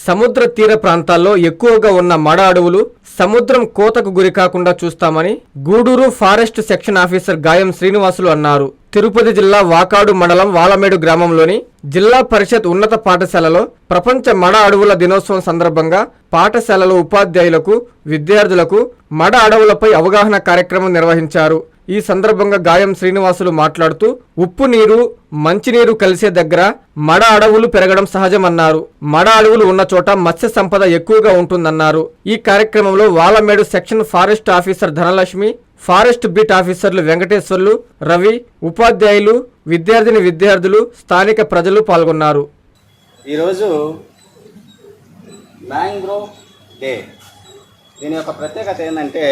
సముద్ర తీర ప్రాంతాల్లో ఎక్కువగా ఉన్న మడ అడవులు సముద్రం కోతకు గురి కాకుండా చూస్తామని గూడూరు ఫారెస్ట్ సెక్షన్ ఆఫీసర్ గాయం శ్రీనివాసులు అన్నారు. తిరుపతి జిల్లా వాకాడు మండలం వాలమేడు గ్రామంలోని జిల్లా పరిషత్ ఉన్నత పాఠశాలలో ప్రపంచ మడ అడవుల దినోత్సవం సందర్భంగా పాఠశాలలో ఉపాధ్యాయులకు, విద్యార్థులకు మడ అడవులపై అవగాహన కార్యక్రమం నిర్వహించారు. ఈ సందర్భంగా గాయం శ్రీనివాసులు మాట్లాడుతూ ఉప్పు నీరు, మంచినీరు కలిసే దగ్గర మడ అడవులు పెరగడం సహజమన్నారు. మడ అడవులు ఉన్న చోట మత్స్య సంపద ఎక్కువగా ఉంటుందన్నారు. ఈ కార్యక్రమంలో Valamedu section forest officer Dhanalakshmi, forest beat ఆఫీసర్లు వెంకటేశ్వర్లు, రవి, ఉపాధ్యాయులు, విద్యార్థులు, స్థానిక ప్రజలు పాల్గొన్నారు. ఈరోజు మ్యాంగ్రోవ్ డే. దీని యొక్క ప్రత్యేకత ఏంటంటే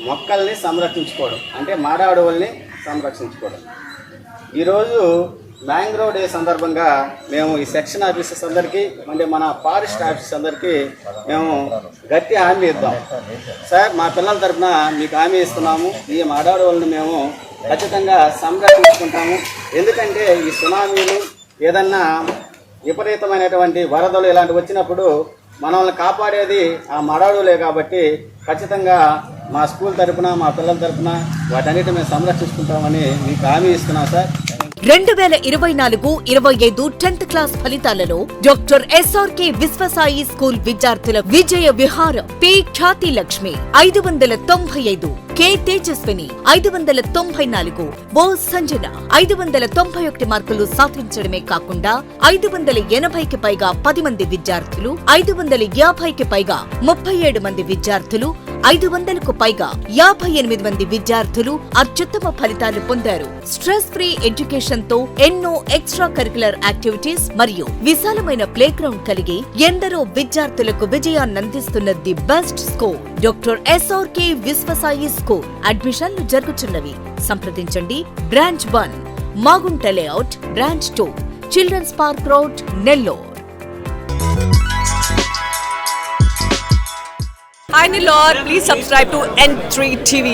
మొక్కల్ని సంరక్షించుకోవడం, అంటే మాడ అడవుల్ని సంరక్షించుకోవడం. ఈరోజు మ్యాంగ్రోవ్ డే సందర్భంగా మేము ఈ సెక్షన్ ఆఫీసర్స్ అందరికీ, అంటే మన ఫారెస్ట్ ఆఫీసర్స్ అందరికీ మేము గట్టి హామీ ఇద్దాం. సార్, మా పిల్లల తరఫున మీకు హామీ ఇస్తున్నాము, ఈ మాడ అడవులను మేము ఖచ్చితంగా సంరక్షించుకుంటాము. ఎందుకంటే ఈ సునామీలు, ఏదన్నా విపరీతమైనటువంటి వరదలు ఇలాంటివి వచ్చినప్పుడు మనల్ని కాపాడేది ఆ మడవులే. కాబట్టి ఖచ్చితంగా మా స్కూల్ తరఫున, మా పిల్లల తరఫున వాటన్నిటి మేము సంరక్షించుకుంటామని మీకు హామీ ఇస్తున్నాం సార్. 2024-25 10th క్లాస్ ఫలితాలలో డాక్టర్ ఎస్ఆర్కే విశ్వసాయి స్కూల్ విద్యార్థుల విజయ విహారం. పి ఖ్యాతి లక్ష్మి 595, కె తేజస్విని 594, ఓ సంజన 591 మార్కులు సాధించడమే కాకుండా 580కి పైగా 10 మంది విద్యార్థులు, 550కి పైగా 37 మంది విద్యార్థులు, 500కు పైగా 58 మంది విద్యార్థులు అత్యుత్తమ ఫలితాలు పొందారు. స్ట్రెస్ ఫ్రీ ఎడ్యుకేషన్ తో ఎన్నో ఎక్స్ట్రా కరిక్యులర్ యాక్టివిటీస్ మరియు విశాలమైన ప్లే గ్రౌండ్ కలిగి ఎందరో విద్యార్థులకు విజయాన్నందిస్తున్న the best school doctor SRK Vishwasai school. అడ్మిషన్లు జరుగుతున్నవి. సంప్రదించండి. Branch 1 Magunta layout, branch 2 children's park road, Nellore. Hi Nilor, please subscribe to N3 TV.